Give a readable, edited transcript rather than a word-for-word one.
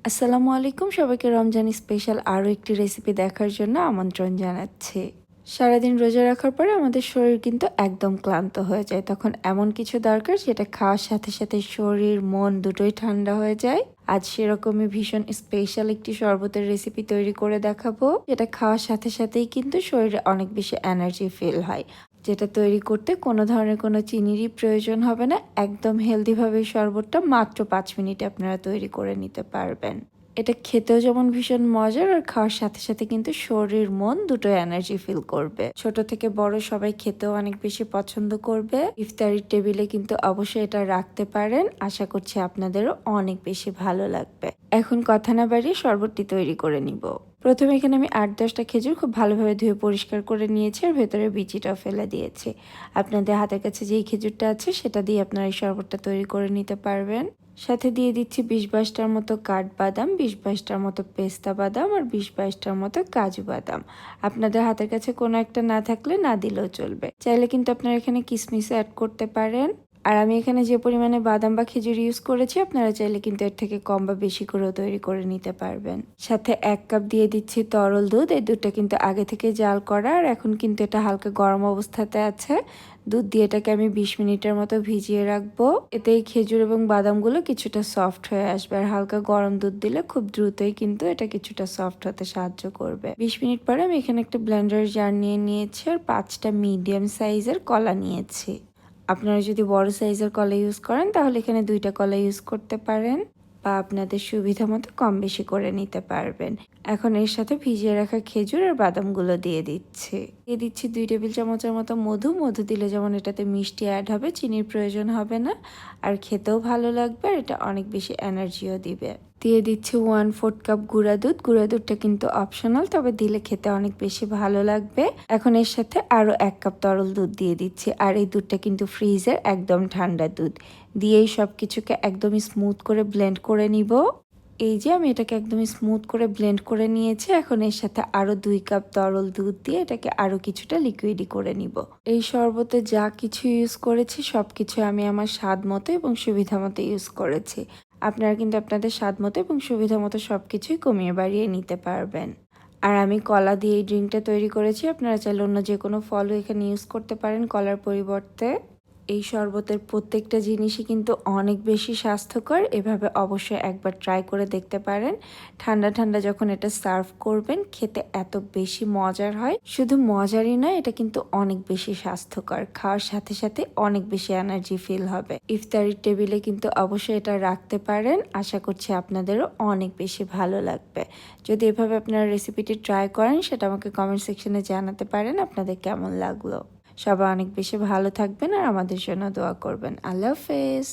আসসালামু আলাইকুম, সবাইকে রমজান স্পেশাল আরও একটি রেসিপি দেখার জন্য আমন্ত্রণ জানাচ্ছি। সারাদিন রোজা রাখার পরে আমাদের শরীর কিন্তু একদম ক্লান্ত হয়ে যায়, তখন এমন কিছু দরকার যেটা খাওয়ার সাথে সাথে শরীর মন দুটোই ঠান্ডা হয়ে যায়। আজ সেরকমই ভীষণ স্পেশাল একটি শরবতের রেসিপি তৈরি করে দেখাবো, যেটা খাওয়ার সাথে সাথেই কিন্তু শরীরে অনেক বেশি এনার্জি ফিল হয়। যেটা তৈরি করতে কোনো ধরনের কোনো চিনিরই প্রয়োজন হবে না। একদম হেলদিভাবে শরবতটা মাত্র 5 মিনিটে আপনারা তৈরি করে নিতে পারবেন। এটা খেতেও যেমন ভীষণ মজার, আর খাওয়ার সাথে সাথে কিন্তু শরীর মন দুটো এনার্জি ফিল করবে। ছোট থেকে বড় সবাই খেতেও অনেক বেশি পছন্দ করবে। ইফতারির টেবিলে কিন্তু অবশ্যই এটা রাখতে পারেন। আশা করছি আপনাদেরও অনেক বেশি ভালো লাগবে। এখন কথা না বাড়িয়ে শরবতটি তৈরি করে নিব। প্রথমে এখানে আমি 8-10টা খেজুর খুব ভালোভাবে ধুয়ে পরিষ্কার করে নিয়েছি, আর ভেতরে বিচিটাও ফেলে দিয়েছি। আপনাদের হাতের কাছে যেই খেজুরটা আছে সেটা দিয়ে আপনারা এই শরবতটা তৈরি করে নিতে পারবেন। সাথে দিয়ে দিচ্ছি 20-22টার মতো কাঠবাদাম, 20-22টার মতো পেস্তা বাদাম, আর 20-22টার মতো কাজু বাদাম। আপনাদের হাতের কাছে কোনো একটা না থাকলে না দিলেও চলবে। চাইলে কিন্তু আপনারা এখানে কিশমিশও অ্যাড করতে পারেন। আর আমি এখানে যে পরিমাণে বাদাম বা খেজুর ইউজ করেছি, আপনারা চাইলে কিন্তু এর থেকে কম বা বেশি করেও তৈরি করে নিতে পারবেন। সাথে 1 কাপ দিয়ে দিচ্ছি তরল দুধ। এই দুধটা কিন্তু আগে থেকে জাল করা, আর এখন কিন্তু এটা হালকা গরম অবস্থাতে আছে। দুধ দিয়ে এটাকে আমি 20 মিনিটের মতো ভিজিয়ে রাখবো। এতে এই খেজুর এবং বাদামগুলো কিছুটা সফট হয়ে আসবে, আর হালকা গরম দুধ দিলে খুব দ্রুতই কিন্তু এটা কিছুটা সফট হতে সাহায্য করবে। 20 মিনিট পরে আমি এখানে একটা ব্লেন্ডার জার নিয়ে নিয়েছি, আর 5টা মিডিয়াম সাইজের কলা নিয়েছি। আপনারা যদি বড় সাইজের কলা ইউজ করেন তাহলে এখানে 2টা কলা ইউজ করতে পারেন, বা আপনাদের সুবিধা মতো কম বেশি করে নিতে পারবেন। এখন এর সাথে ভিজিয়ে রাখা খেজুর আর বাদামগুলো দিয়ে দিচ্ছি 2 টেবিল চামচের মতো মধু। মধু দিলে যেমন এটাতে মিষ্টি অ্যাড হবে, চিনির প্রয়োজন হবে না, আর খেতেও ভালো লাগবে, আর এটা অনেক বেশি এনার্জিও দিবে। দিয়ে দিচ্ছি 1/4 কাপ গুঁড়া দুধ। গুঁড়া দুধটা কিন্তু অপশনাল, তবে দিলে খেতে অনেক বেশি ভালো লাগবে। এখন এর সাথে আরও 1 কাপ তরল দুধ দিয়ে দিচ্ছি, আর এই দুধটা কিন্তু ফ্রিজের একদম ঠান্ডা দুধ। দিয়েই সব কিছুকে একদমই স্মুথ করে ব্লেন্ড করে নিব। এই যে আমি এটাকে একদমই স্মুথ করে ব্লেন্ড করে নিয়েছি। এখন এর সাথে আরও 2 কাপ তরল দুধ দিয়ে এটাকে আরও কিছুটা লিকুইডই করে নিব। এই শরবতে যা কিছু ইউজ করেছি সব কিছু আমি আমার স্বাদ মতো এবং সুবিধা মতো ইউজ করেছি। আপনারা কিন্তু আপনাদের স্বাদ মতো এবং সুবিধা মতো সব কিছুই কমিয়ে বাড়িয়ে নিতে পারবেন। আর আমি কলা দিয়ে এই ড্রিঙ্কটা তৈরি করেছি। আপনারা চাইলে অন্য যে কোনো ফলও এখানে ইউজ করতে পারেন কলার পরিবর্তে। এই শরবতের প্রত্যেকটা জিনিসই কিন্তু অনেক বেশি স্বাস্থ্যকর। এভাবে অবশ্যই একবার ট্রাই করে দেখতে পারেন। ঠান্ডা ঠান্ডা যখন এটা সার্ভ করবেন খেতে এত বেশি মজার হয়। শুধু মজারই নয়, এটা কিন্তু অনেক বেশি স্বাস্থ্যকর। খাওয়ার সাথে সাথে অনেক বেশি এনার্জি ফিল হবে। ইফতারির টেবিলে কিন্তু অবশ্যই এটা রাখতে পারেন। আশা করছি আপনাদেরও অনেক বেশি ভালো লাগবে। যদি এভাবে আপনারা রেসিপিটি ট্রাই করেন সেটা আমাকে কমেন্ট সেকশনে জানাতে পারেন আপনাদের কেমন লাগলো। সবাই অনেক বেশি ভালো থাকবেন আর আমাদের জন্য দোয়া করবেন। আল্লাহ হাফেজ।